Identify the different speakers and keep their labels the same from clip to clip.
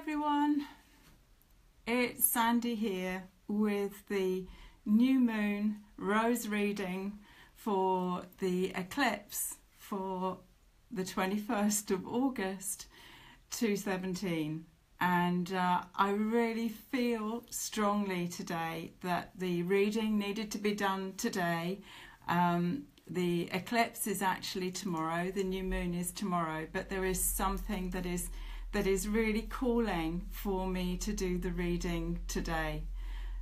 Speaker 1: everyone, it's Sandy here with the new moon rose reading for the eclipse for the 21st of August 2017, and I really feel strongly today that the reading needed to be done today. The eclipse is actually tomorrow, the new moon is tomorrow, but there is something that is really calling for me to do the reading today.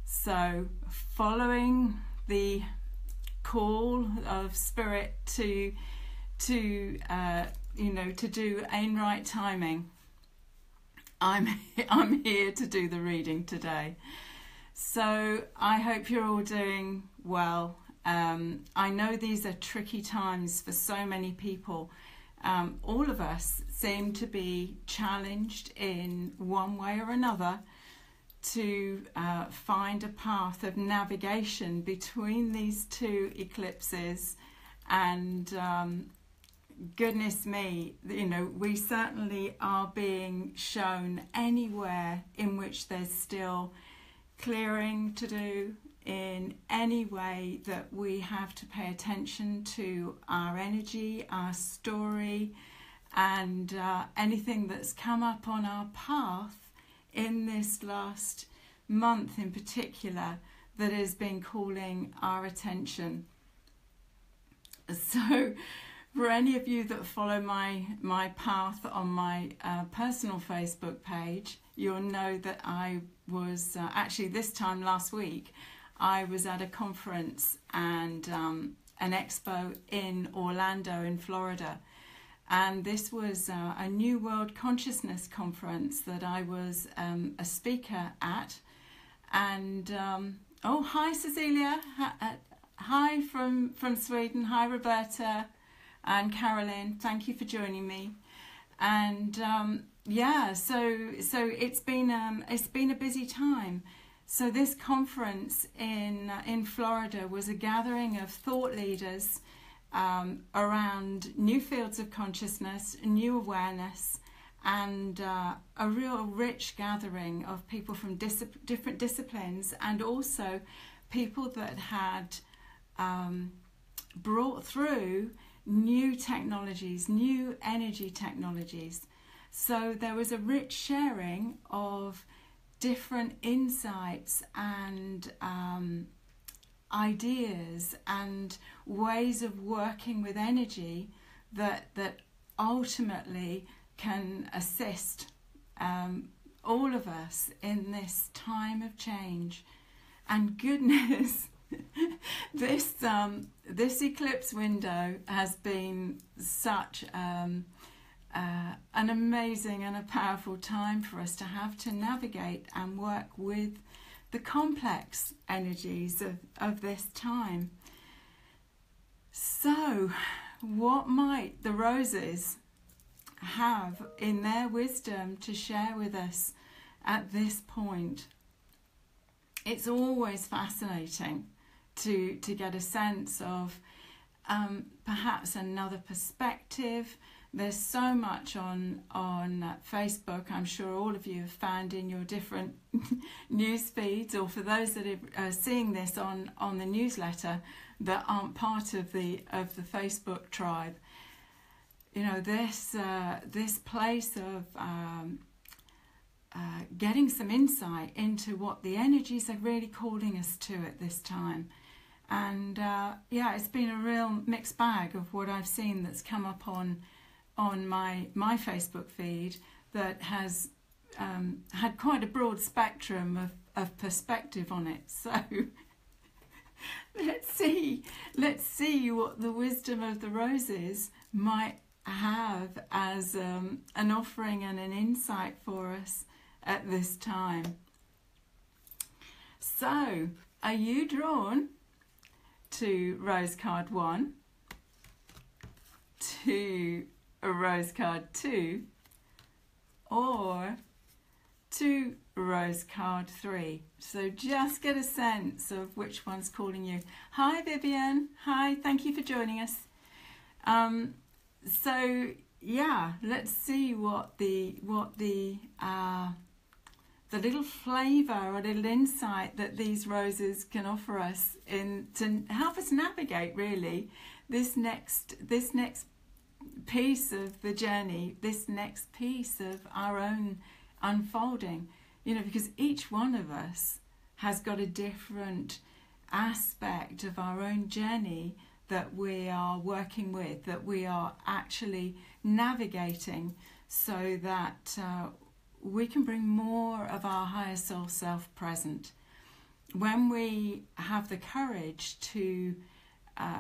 Speaker 1: So following the call of spirit to do in right timing, I'm here to do the reading today. So I hope you're all doing well. I know these are tricky times for so many people. All of us seem to be challenged in one way or another to find a path of navigation between these two eclipses, and goodness me, we certainly are being shown anywhere in which there's still clearing to do, in any way that we have to pay attention to our energy, our story, and anything that's come up on our path in this last month in particular that has been calling our attention. So for any of you that follow my path on my personal Facebook page, you'll know that I was actually this time last week I was at a conference and an expo in Orlando in Florida, and this was a New World Consciousness conference that I was a speaker at. And oh, hi Cecilia, hi from Sweden, hi Roberta and Carolyn, thank you for joining me. And yeah, so it's been a busy time. So this conference in Florida was a gathering of thought leaders around new fields of consciousness, new awareness, and a real rich gathering of people from different disciplines, and also people that had brought through new technologies, new energy technologies. So there was a rich sharing of different insights and ideas and ways of working with energy that ultimately can assist all of us in this time of change. And goodness, this eclipse window has been such an amazing and a powerful time for us to have to navigate and work with the complex energies of this time. So what might the roses have in their wisdom to share with us at this point? It's always fascinating to get a sense of perhaps another perspective. There's so much on Facebook, I'm sure all of you have found in your different news feeds, or for those that are seeing this on the newsletter that aren't part of the Facebook tribe. This place of getting some insight into what the energies are really calling us to at this time. And yeah, it's been a real mixed bag of what I've seen that's come up on my Facebook feed that has had quite a broad spectrum of perspective on it. So let's see what the wisdom of the roses might have as an offering and an insight for us at this time. So are you drawn to rose card 1, to a rose card 2, or to rose card 3? So just get a sense of which one's calling you. Hi Vivian, hi, thank you for joining us. So yeah, let's see what the the little flavour or little insight that these roses can offer us to help us navigate really this next piece of the journey, this next piece of our own unfolding. Because each one of us has got a different aspect of our own journey that we are working with, that we are actually navigating, so that we can bring more of our higher soul self present. When we have the courage to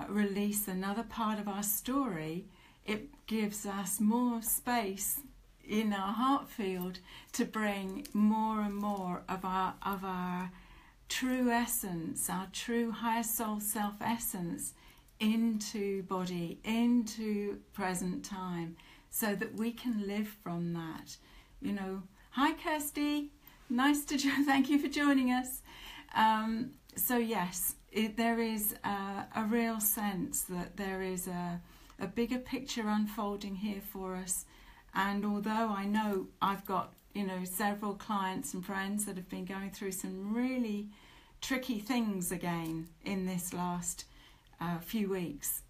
Speaker 1: release another part of our story, it gives us more space in our heart field to bring more and more of our true essence, our true higher soul self essence into body, into present time, so that we can live from that. Hi Kirsty, nice to thank you for joining us. So yes, there is a real sense that there is a bigger picture unfolding here for us. And although I know I've got several clients and friends that have been going through some really tricky things again in this last few weeks,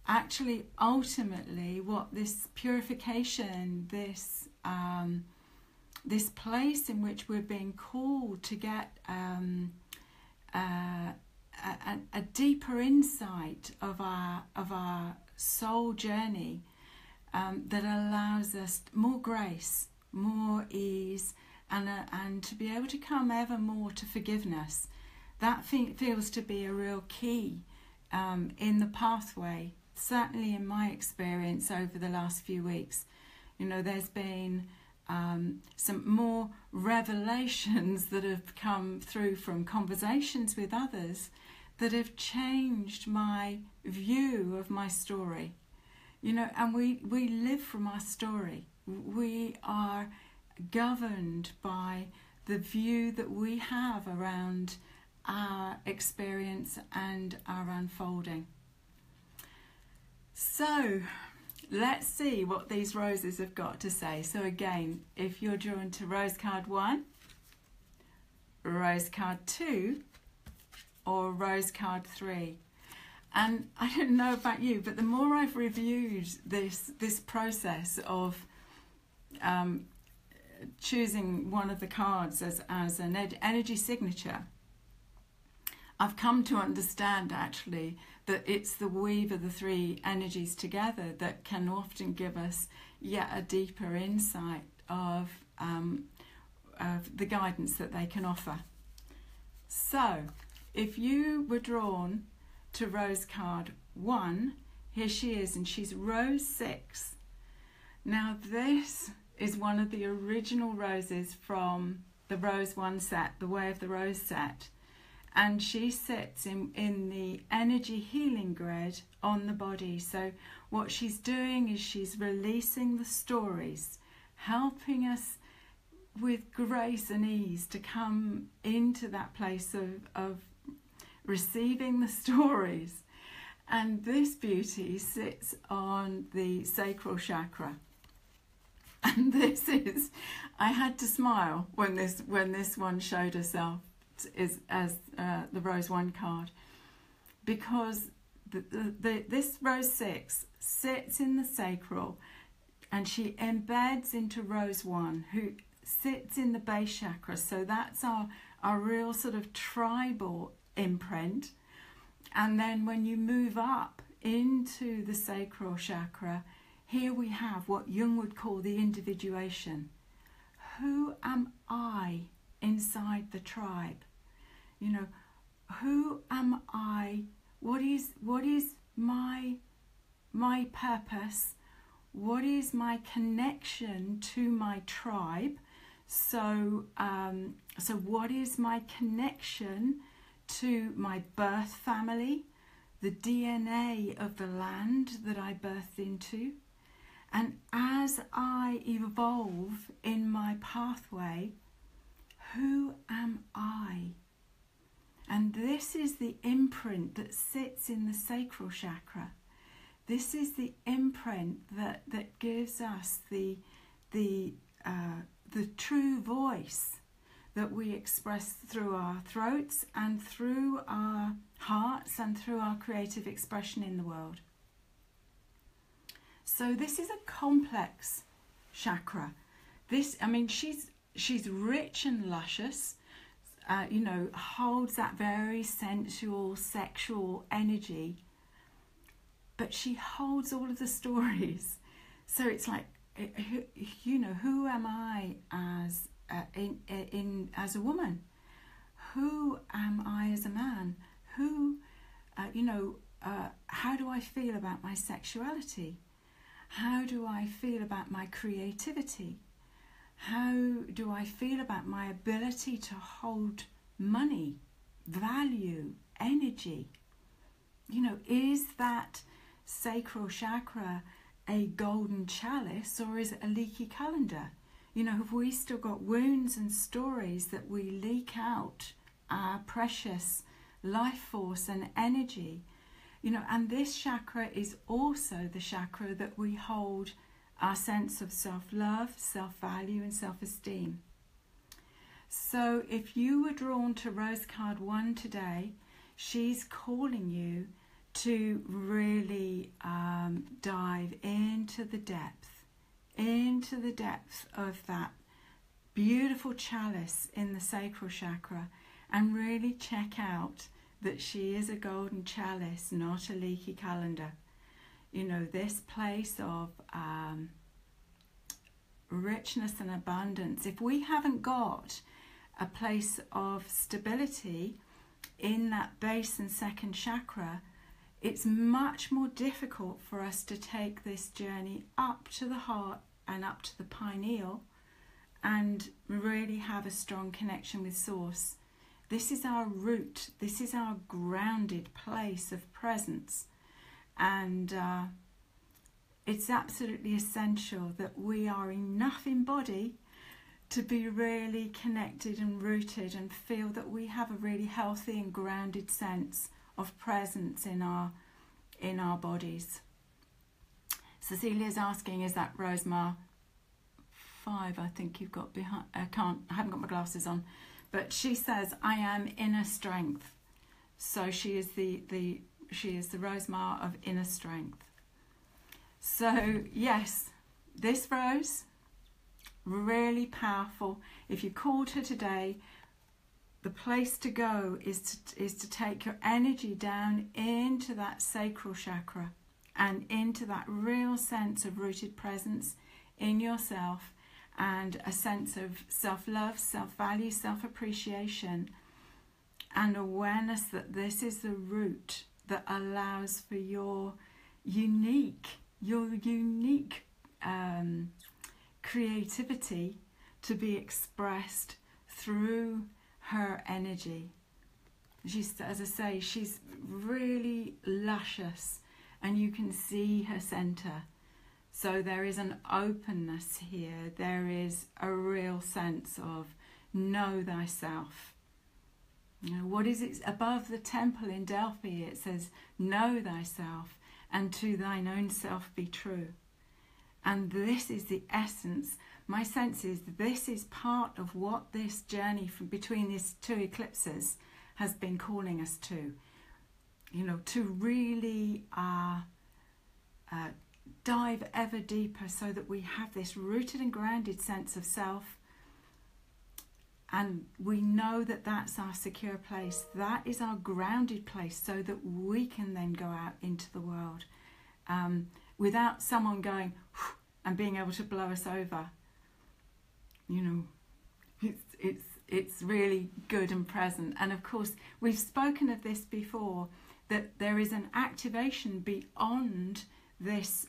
Speaker 1: actually ultimately what this purification, this place in which we're being called to get a deeper insight of our soul journey, that allows us more grace, more ease, and to be able to come ever more to forgiveness. That feels to be a real key in the pathway, certainly in my experience over the last few weeks. There's been some more revelations that have come through from conversations with others that have changed my view of my story. And we live from our story. We are governed by the view that we have around our experience and our unfolding. So let's see what these roses have got to say. So again, if you're drawn to rose card 1, rose card 2, or rose card 3. And I don't know about you, but the more I've reviewed this process of choosing one of the cards as an energy signature, I've come to understand actually that it's the weave of the three energies together that can often give us yet a deeper insight of the guidance that they can offer. So, if you were drawn to rose card 1, here she is, and she's rose 6. Now this is one of the original roses from the Rose 1 set, the Way of the Rose set, and she sits in the energy healing grid on the body. So what she's doing is she's releasing the stories, helping us with grace and ease to come into that place of receiving the stories. And this beauty sits on the sacral chakra. And this is, I had to smile when this one showed herself as the Rose 1 card, because this Rose 6 sits in the sacral, and she embeds into Rose 1, who sits in the base chakra. So that's our real sort of tribal imprint. And then when you move up into the sacral chakra, here we have what Jung would call the individuation. Who am I inside the tribe? Who am I? What is my purpose? What is my connection to my tribe? So what is my connection to my birth family, the DNA of the land that I birthed into? And as I evolve in my pathway, who am I? And this is the imprint that sits in the sacral chakra. This is the imprint that gives us the true voice that we express through our throats and through our hearts and through our creative expression in the world. So this is a complex chakra. She's rich and luscious, holds that very sensual, sexual energy, but she holds all of the stories. So it's like, who am I as as a woman? Who am I as a man? How do I feel about my sexuality? How do I feel about my creativity? How do I feel about my ability to hold money, value, energy? Is that sacral chakra a golden chalice, or is it a leaky colander? Have we still got wounds and stories that we leak out our precious life force and energy? And this chakra is also the chakra that we hold our sense of self-love, self-value and self-esteem. So if you were drawn to Rose Card 1 today, she's calling you to really dive into the depth of that beautiful chalice in the sacral chakra, and really check out that she is a golden chalice, not a leaky colander. This place of richness and abundance. If we haven't got a place of stability in that base and second chakra, it's much more difficult for us to take this journey up to the heart and up to the pineal and really have a strong connection with Source. This is our root. This is our grounded place of presence. And it's absolutely essential that we are enough in body to be really connected and rooted and feel that we have a really healthy and grounded sense of presence in our bodies. Cecilia's asking, is that Rosemar 5? I think you've got behind. I haven't got my glasses on, but she says, I am inner strength. So she is the Rosemar of inner strength. So yes, this Rose, really powerful. If you called her today, the place to go is to take your energy down into that sacral chakra and into that real sense of rooted presence in yourself, and a sense of self-love, self-value, self-appreciation, and awareness that this is the root that allows for your unique creativity to be expressed through her energy. As I say, she's really luscious, and you can see her center. So there is an openness here. There is a real sense of know thyself. What is it above the temple in Delphi? It says, know thyself, and to thine own self be true. And this is the essence. My sense is this is part of what this journey from between these two eclipses has been calling us to. To really dive ever deeper, so that we have this rooted and grounded sense of self, and we know that that's our secure place. That is our grounded place, so that we can then go out into the world without someone going and being able to blow us over. It's really good and present. And of course, we've spoken of this before, that there is an activation beyond this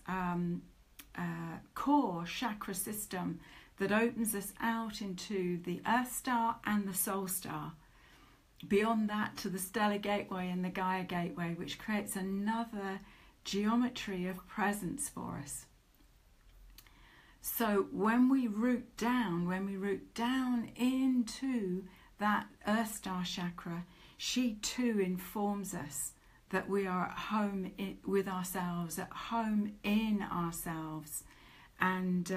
Speaker 1: core chakra system that opens us out into the Earth Star and the Soul Star. Beyond that, to the Stellar Gateway and the Gaia Gateway, which creates another geometry of presence for us. So when we root down into that Earth Star chakra, she too informs us that we are at home with ourselves, at home in ourselves, and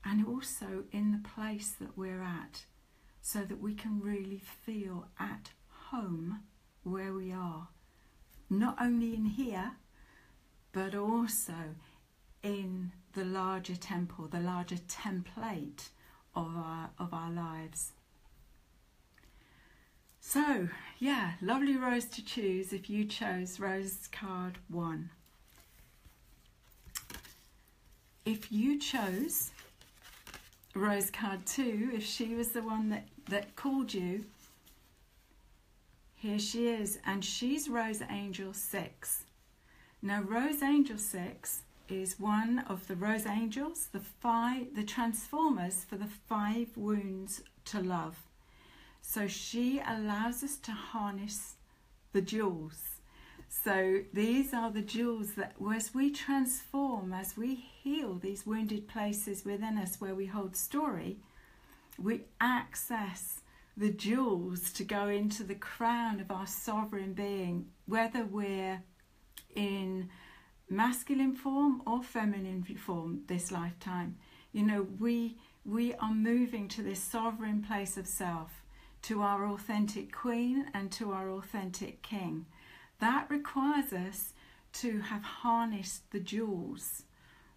Speaker 1: and also in the place that we're at, so that we can really feel at home where we are, not only in here, but also in the larger temple, the larger template of our lives. So, yeah, lovely rose to choose if you chose rose card 1. If you chose rose card 2, if she was the one that called you, here she is, and she's Rose Angel 6. Now, Rose Angel 6 is one of the Rose Angels, the transformers for the 5 wounds to love. So she allows us to harness the jewels. So these are the jewels that as we transform, as we heal these wounded places within us where we hold story, we access the jewels to go into the crown of our sovereign being, whether we're in masculine form or feminine form this lifetime. You know, we are moving to this sovereign place of self, to our authentic queen and to our authentic king. That requires us to have harnessed the jewels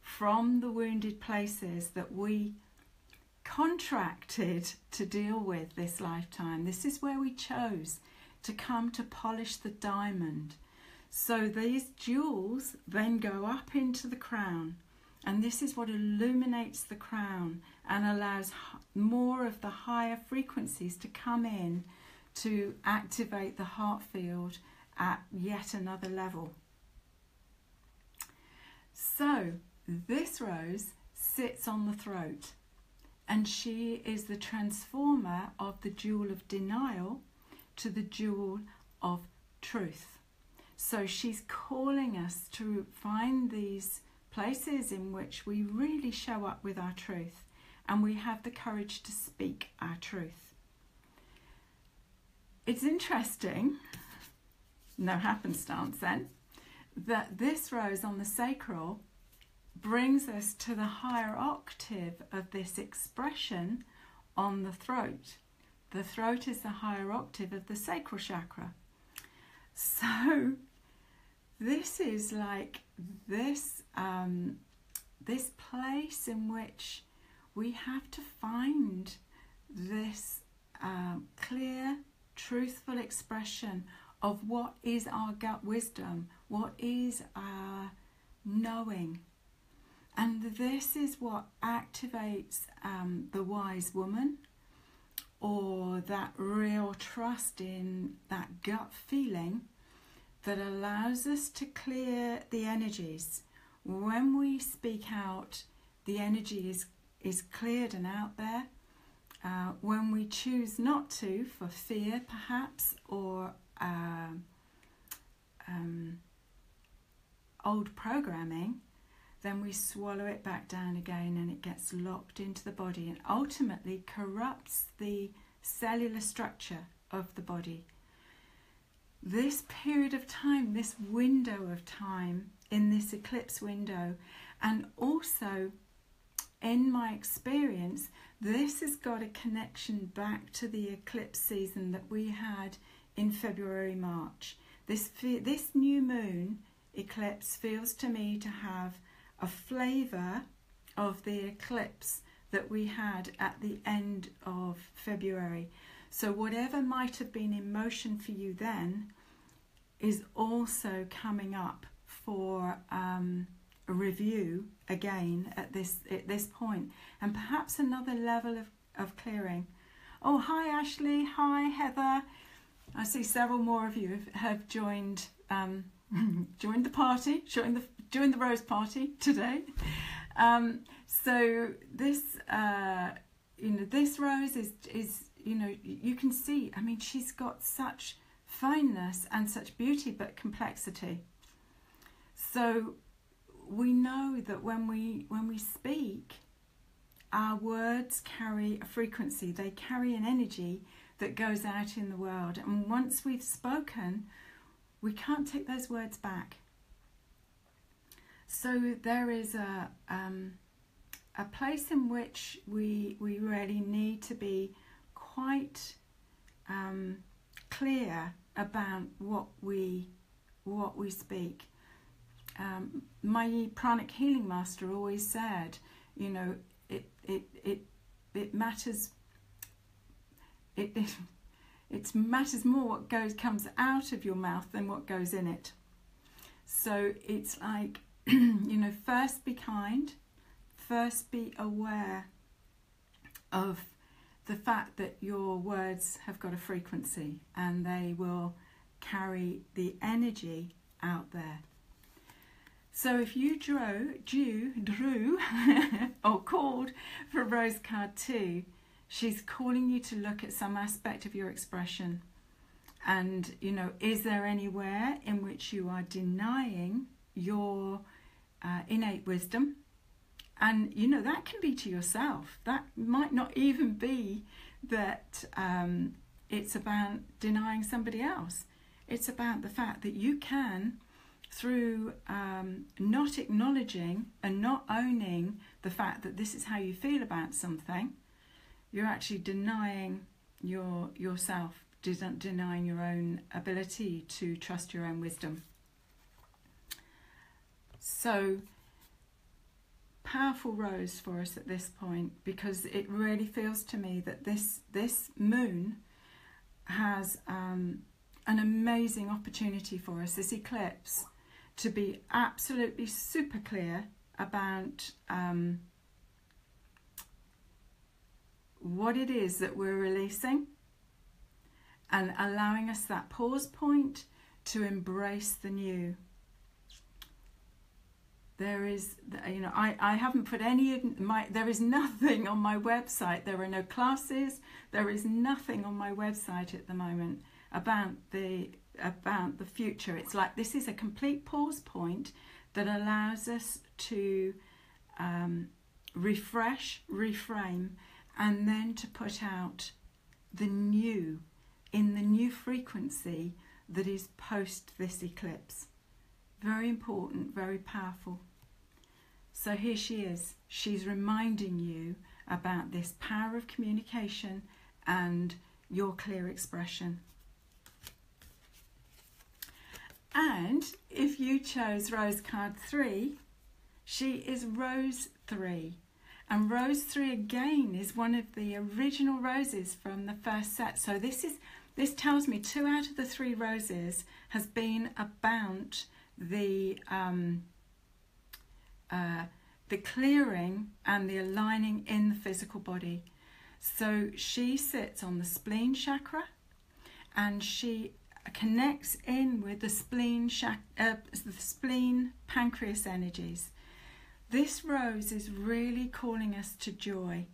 Speaker 1: from the wounded places that we contracted to deal with this lifetime. This is where we chose to come to polish the diamond. So these jewels then go up into the crown, and this is what illuminates the crown and allows more of the higher frequencies to come in to activate the heart field at yet another level. So this rose sits on the throat, and she is the transformer of the jewel of denial to the jewel of truth. So she's calling us to find these places in which we really show up with our truth, and we have the courage to speak our truth. It's interesting, no happenstance then, that this rose on the sacral brings us to the higher octave of this expression on the throat. The throat is the higher octave of the sacral chakra. So this is like this place in which we have to find this clear, truthful expression of what is our gut wisdom, what is our knowing. And this is what activates the wise woman, or that real trust in that gut feeling that allows us to clear the energies. When we speak out, the energy is cleared and out there. When we choose not to, for fear perhaps, or old programming, then we swallow it back down again, and it gets locked into the body and ultimately corrupts the cellular structure of the body. This period of time, this window of time, in this eclipse window, and also in my experience, this has got a connection back to the eclipse season that we had in February, March. This new moon eclipse feels to me to have a flavour of the eclipse that we had at the end of February. So whatever might have been in motion for you then is also coming up for a review again at this point, and perhaps another level of clearing. Oh, hi Ashley, hi Heather. I see several more of you have joined joined the party, joined the rose party today. So this this rose is you can see, I mean, she's got such fineness and such beauty, but complexity. So we know that when we speak, our words carry a frequency, they carry an energy that goes out in the world, and once we've spoken, we can't take those words back. So there is a a place in which we really need to be quite clear about what we speak. My pranic healing master always said, you know, it matters. It matters more what comes out of your mouth than what goes in it. So it's like, you know, first be kind, first be aware of the fact that your words have got a frequency and they will carry the energy out there. So if you drew or called for Rose card 2, she's calling you to look at some aspect of your expression. And, you know, is there anywhere in which you are denying your innate wisdom? And, you know, that can be to yourself. That might not even be that it's about denying somebody else. It's about the fact that you can, through not acknowledging and not owning the fact that this is how you feel about something, you're actually denying yourself, denying your own ability to trust your own wisdom. So, powerful rose for us at this point, because it really feels to me that this moon has an amazing opportunity for us, this eclipse, to be absolutely super clear about what it is that we're releasing, and allowing us that pause point to embrace the new. There is, you know, I haven't put any of there is nothing on my website. There are no classes. There is nothing on my website at the moment about the future. It's like this is a complete pause point that allows us to refresh, reframe, and then to put out the new, in the new frequency that is post this eclipse. Very important, very powerful. So here she is. She's reminding you about this power of communication and your clear expression. And if you chose Rose card 3, she is Rose 3. And Rose 3 again is one of the original roses from the first set. So this tells me 2 out of the 3 roses has been about the clearing and the aligning in the physical body. So she sits on the spleen chakra, and she connects in with the spleen pancreas energies. This rose is really calling us to joy.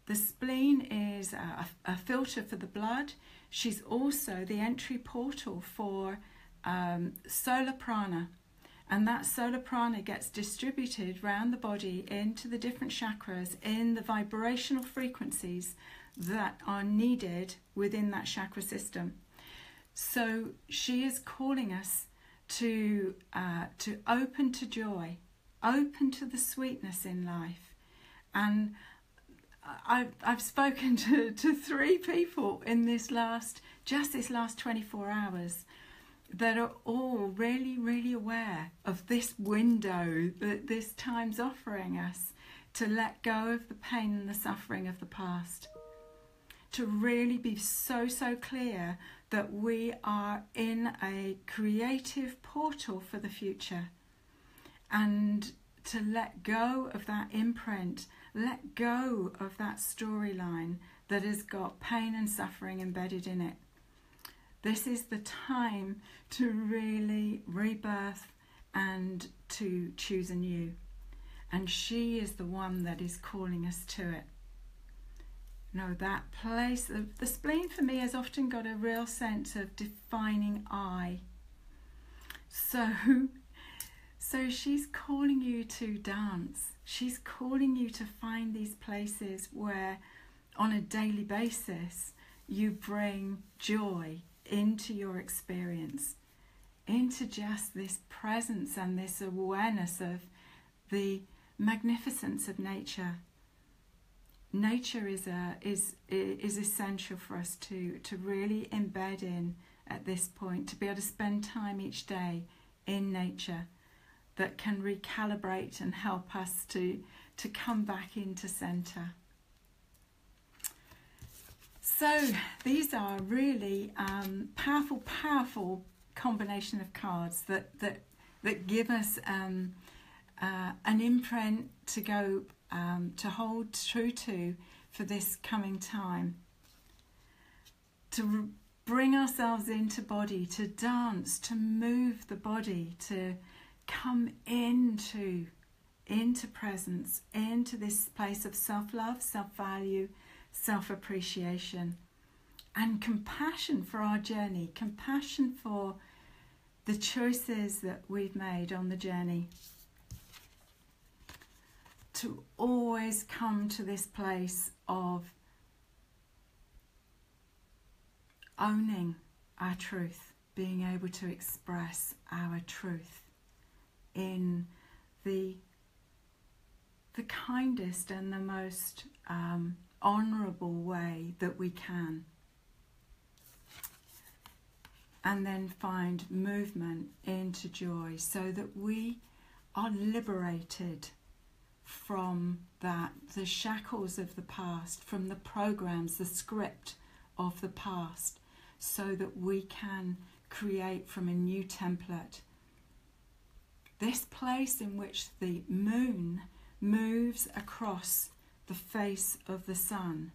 Speaker 1: The spleen is a filter for the blood. She's also the entry portal for solar prana. And that solar prana gets distributed around the body into the different chakras in the vibrational frequencies that are needed within that chakra system. So she is calling us to open to joy, open to the sweetness in life. And I've spoken to 3 people in this last 24 hours that are all really, really aware of this window that this time's offering us to let go of the pain and the suffering of the past. To really be so clear that we are in a creative portal for the future, and to let go of that imprint, let go of that storyline that has got pain and suffering embedded in it. This is the time to really rebirth and to choose anew. And she is the one that is calling us to it. No, that place, the spleen for me has often got a real sense of defining I. So she's calling you to dance. She's calling you to find these places where on a daily basis you bring joy into your experience, into just this presence and this awareness of the magnificence of nature. Nature is essential for us to really embed in at this point, to be able to spend time each day in nature that can recalibrate and help us to come back into centre. So these are really powerful combination of cards that give us an imprint to go to hold true to for this coming time, to bring ourselves into body, to dance, to move the body, to come into presence, into this place of self-love, self-value, self-appreciation, and compassion for our journey, compassion for the choices that we've made on the journey. To always come to this place of owning our truth, being able to express our truth in the kindest and the most honourable way that we can. And then find movement into joy so that we are liberated from the shackles of the past, from the programs, the script of the past, so that we can create from a new template. This place in which the moon moves across the face of the sun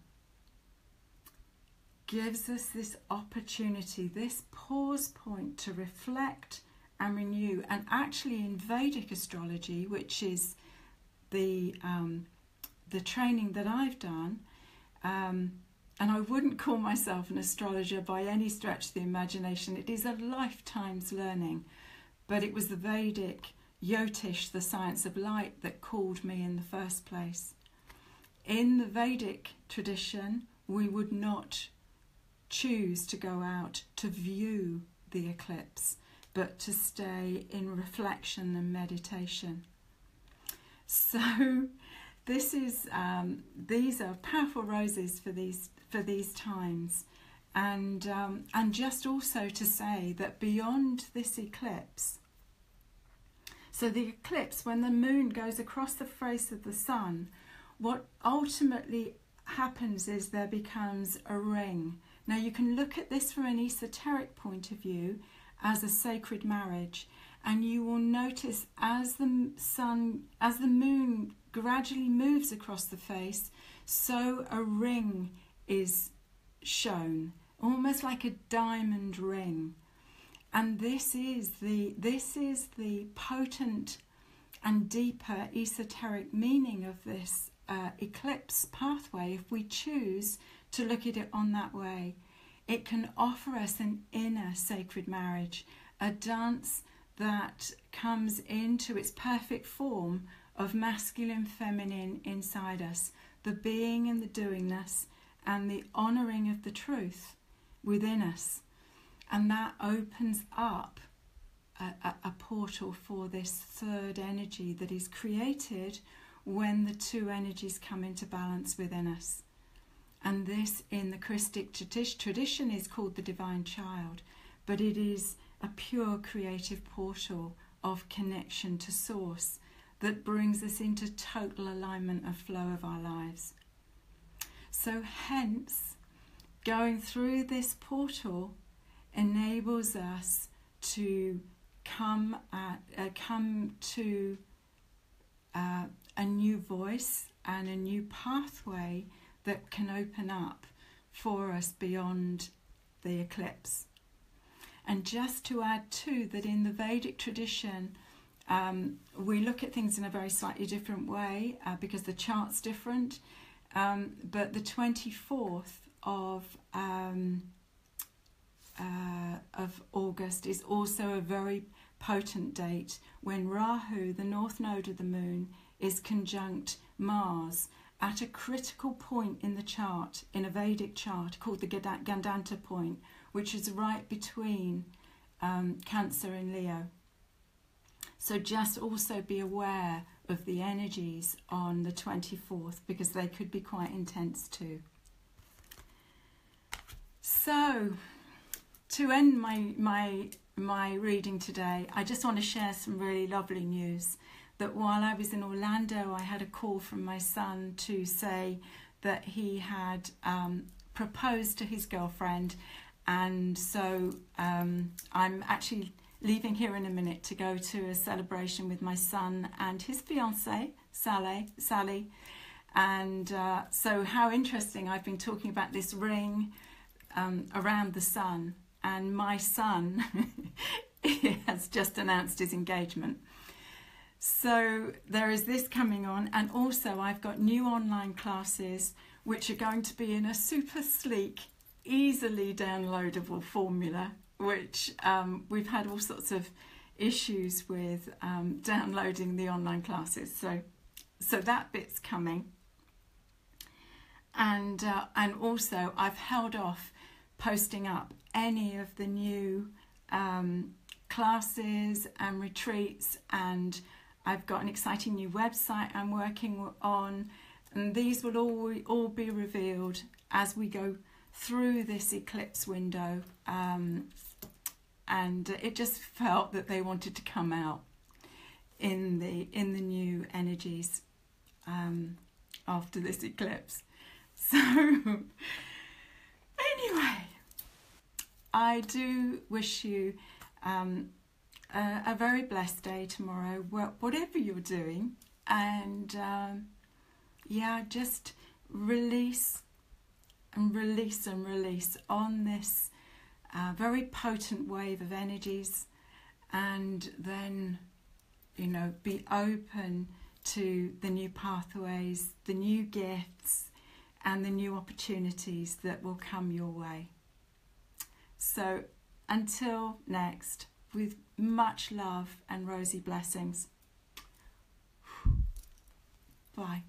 Speaker 1: gives us this opportunity, this pause point to reflect and renew. And actually in Vedic astrology, which is the training that I've done, and I wouldn't call myself an astrologer by any stretch of the imagination. It is a lifetime's learning, but it was the Vedic Jyotish, the science of light, that called me in the first place. In the Vedic tradition, we would not choose to go out to view the eclipse, but to stay in reflection and meditation. So this is these are powerful roses for these times, and just also to say that beyond this eclipse, so the eclipse, when the moon goes across the face of the sun, what ultimately happens is there becomes a ring. Now you can look at this from an esoteric point of view as a sacred marriage, and you will notice as the moon gradually moves across the face, so a ring is shown, almost like a diamond ring. And this is the potent and deeper esoteric meaning of this eclipse pathway. If we choose to look at it on that way, it can offer us an inner sacred marriage, a dance that comes into its perfect form of masculine, feminine inside us, the being and the doingness and the honouring of the truth within us. And that opens up a portal for this third energy that is created when the two energies come into balance within us. And this, in the Christic tradition, is called the divine child, but it is a pure creative portal of connection to source that brings us into total alignment and flow of our lives. So hence, going through this portal enables us to come to a new voice and a new pathway that can open up for us beyond the eclipse. And just to add too, that in the Vedic tradition, we look at things in a very slightly different way because the chart's different. But the 24th of August is also a very potent date when Rahu, the north node of the moon, is conjunct Mars at a critical point in the chart, in a Vedic chart called the Gandanta point, which is right between Cancer and Leo. So just also be aware of the energies on the 24th, because they could be quite intense too. So, to end my reading today, I just want to share some really lovely news. That while I was in Orlando, I had a call from my son to say that he had proposed to his girlfriend, and so I'm actually leaving here in a minute to go to a celebration with my son and his fiancée, Sally. And so how interesting, I've been talking about this ring around the sun, and my son has just announced his engagement. So there is this coming on, and also I've got new online classes which are going to be in a super sleek, easily downloadable formula, which we've had all sorts of issues with downloading the online classes. So that bit's coming. And also I've held off posting up any of the new classes and retreats, and I've got an exciting new website I'm working on, and these will all be revealed as we go through this eclipse window. And it just felt that they wanted to come out in the new energies after this eclipse. So anyway, I do wish you a very blessed day tomorrow, whatever you're doing, and yeah, just release and release and release on this very potent wave of energies, and then, you know, be open to the new pathways, the new gifts, and the new opportunities that will come your way. So until next, with much love and rosy blessings. Bye.